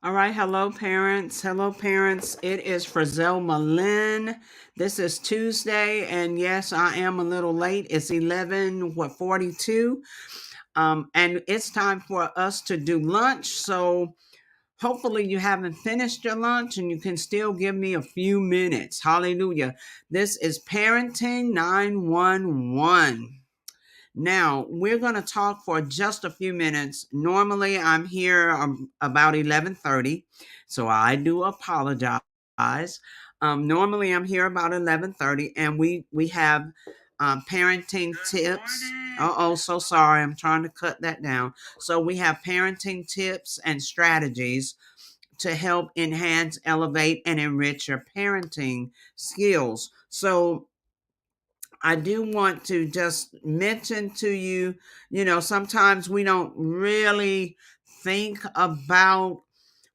All right, hello parents. Hello parents. It is FRAZELMA LYNN. This is Tuesday, and yes, I am a little late. It's 42. And it's time for us to do lunch. So hopefully you haven't finished your lunch and you can still give me a few minutes. Hallelujah. This is Parenting 911. Now, we're going to talk for just a few minutes. Normally, I'm here about 11:30, so I do apologize. Normally, I'm here about 11:30, and we have parenting tips. Oh, so sorry. I'm trying to cut that down. So we have parenting tips and strategies to help enhance, elevate, and enrich your parenting skills. So I do want to just mention to you, sometimes we don't really think about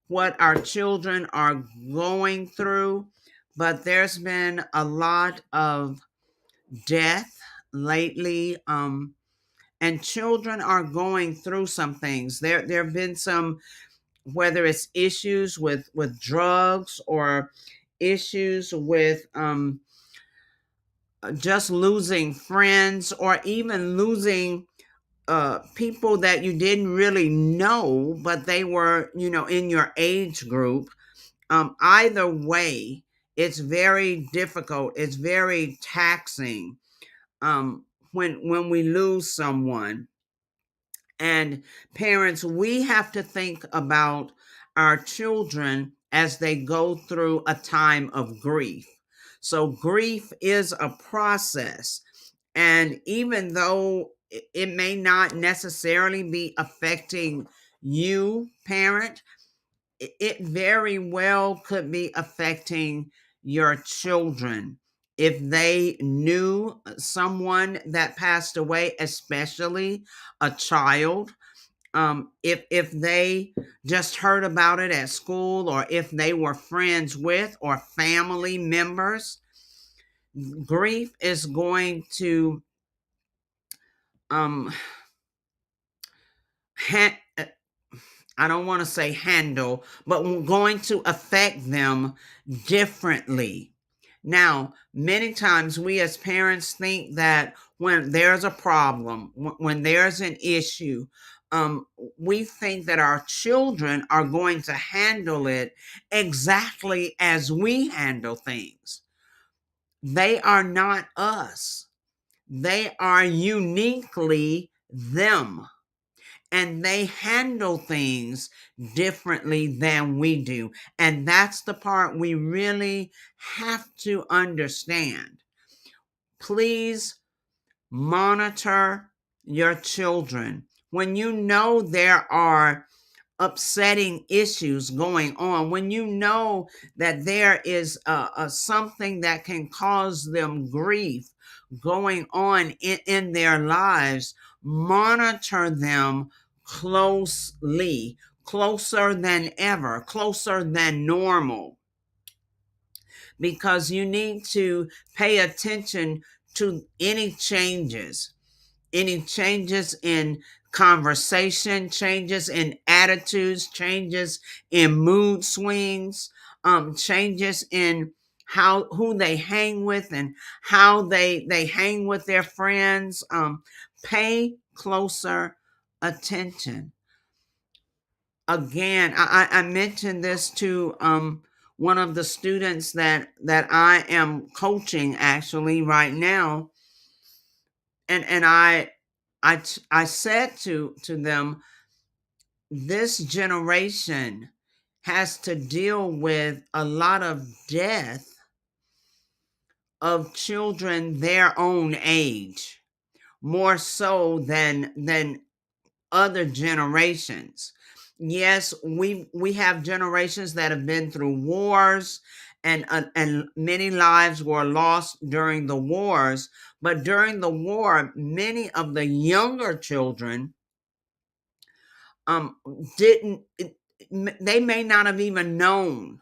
what our children are going through, but there's been a lot of death lately. And children are going through some things. There have been some, whether it's issues with drugs or issues with just losing friends or even losing people that you didn't really know, but they were, in your age group. Either way, it's very difficult. It's very taxing when we lose someone. And parents, we have to think about our children as they go through a time of grief. So, grief is a process. And even though it may not necessarily be affecting you, parent, it very well could be affecting your children. If they knew someone that passed away, especially a child, if they just heard about it at school, or if they were friends with or family members, grief is going to um ha- I don't want to say handle, but going to affect them differently. Now, many times we as parents think that when there's a problem, when there's an issue, um, we think that our children are going to handle it exactly as we handle things. They are not us, they are uniquely them, and they handle things differently than we do. And that's the part we really have to understand. Please monitor your children. When you know there are upsetting issues going on, when you know that there is something that can cause them grief going on in their lives, monitor them closely, closer than ever, closer than normal, because you need to pay attention to any changes in conversation, changes in attitudes, changes in mood swings, changes in how who they hang with and how they hang with their friends. Pay closer attention. Again, I mentioned this to one of the students that I am coaching actually right now, and I said to them, this generation has to deal with a lot of death of children their own age, more so than other generations. Yes, we have generations that have been through wars, and many lives were lost during the wars. But during the war, many of the younger children um didn't they may not have even known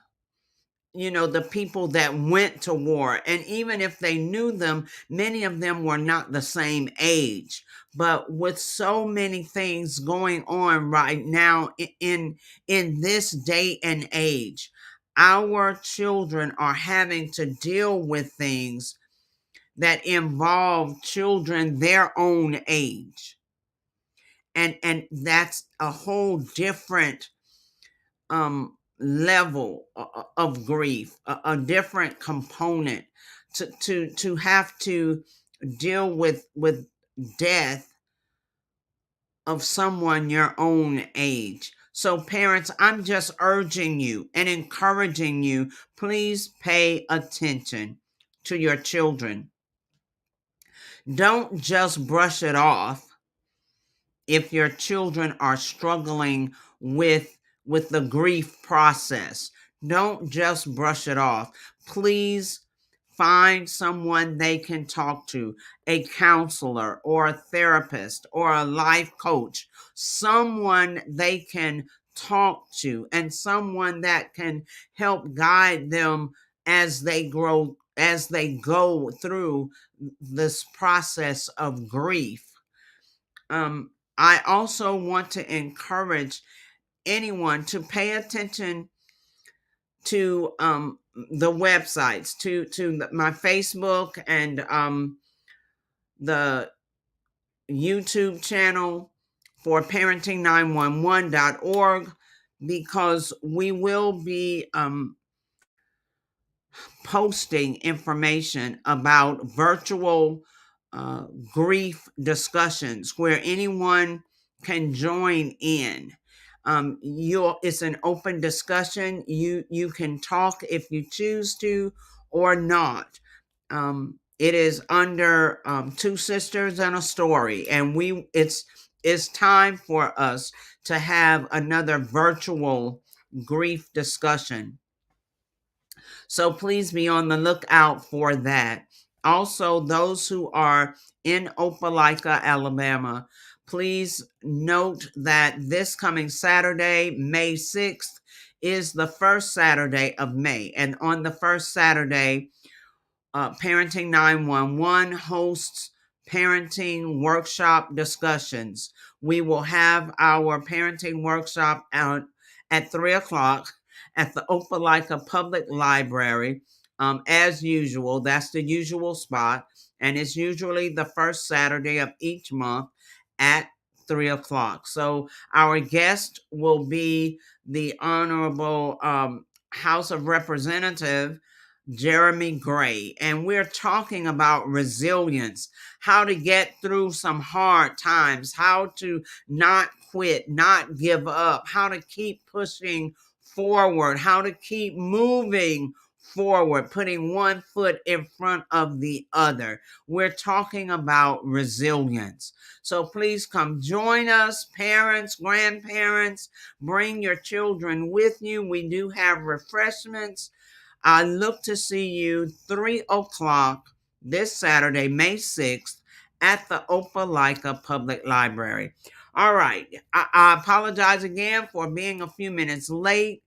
the people that went to war. And even if they knew them, many of them were not the same age. But with so many things going on right now in this day and age, our children are having to deal with things that involve children their own age. And that's a whole different level of grief, a different component to have to deal with death of someone your own age. So parents, I'm just urging you and encouraging you, please pay attention to your children. Don't just brush it off if your children are struggling with the grief process. Don't just brush it off. Please find someone they can talk to, a counselor or a therapist or a life coach, someone they can talk to, and someone that can help guide them as they grow, as they go through this process of grief. I also want to encourage anyone to pay attention to the websites, to my Facebook and the YouTube channel for parenting911.org, because we will be posting information about virtual grief discussions where anyone can join in. It's an open discussion. You can talk if you choose to or not. It is under Two Sisters and a Story, and it's time for us to have another virtual grief discussion. So please be on the lookout for that. Also, those who are in Opelika, Alabama, please note that this coming Saturday, May 6th, is the first Saturday of May. And on the first Saturday, Parenting 911 hosts parenting workshop discussions. We will have our parenting workshop out at 3 o'clock at the Opelika Public Library. As usual, that's the usual spot, and it's usually the first Saturday of each month at 3 o'clock. So our guest will be the Honorable House of Representative Jeremy Gray, and we're talking about resilience, how to get through some hard times, how to not quit, not give up, how to keep pushing forward, how to keep moving forward, putting one foot in front of the other. We're talking about resilience. So please come join us, parents, grandparents, bring your children with you. We do have refreshments. I look to see you 3 o'clock this Saturday, May 6th, at the Opelika Public Library. All right. I apologize again for being a few minutes late,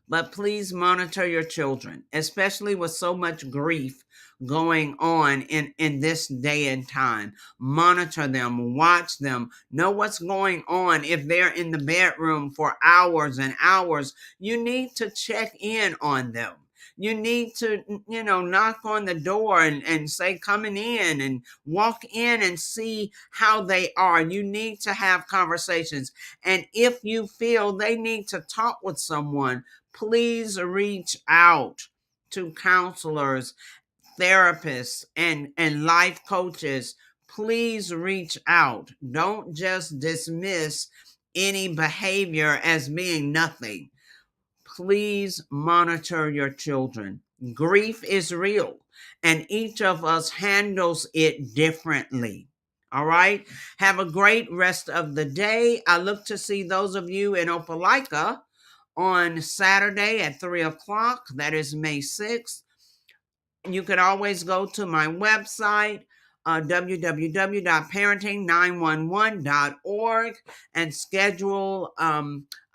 but please monitor your children, especially with so much grief going on in this day and time. Monitor them, watch them, know what's going on. If they're in the bedroom for hours and hours, you need to check in on them. You need to, knock on the door and say, coming in, and walk in and see how they are. You need to have conversations. And if you feel they need to talk with someone, please reach out to counselors, therapists, and life coaches. Please reach out. Don't just dismiss any behavior as being nothing. Please monitor your children. Grief is real, and each of us handles it differently. All right. Have a great rest of the day. I look to see those of you in Opelika on Saturday at 3 o'clock. That is May 6th. You can always go to my website, www.parenting911.org and schedule a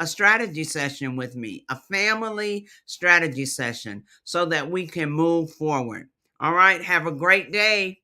strategy session with me, a family strategy session, so that we can move forward. All right. Have a great day.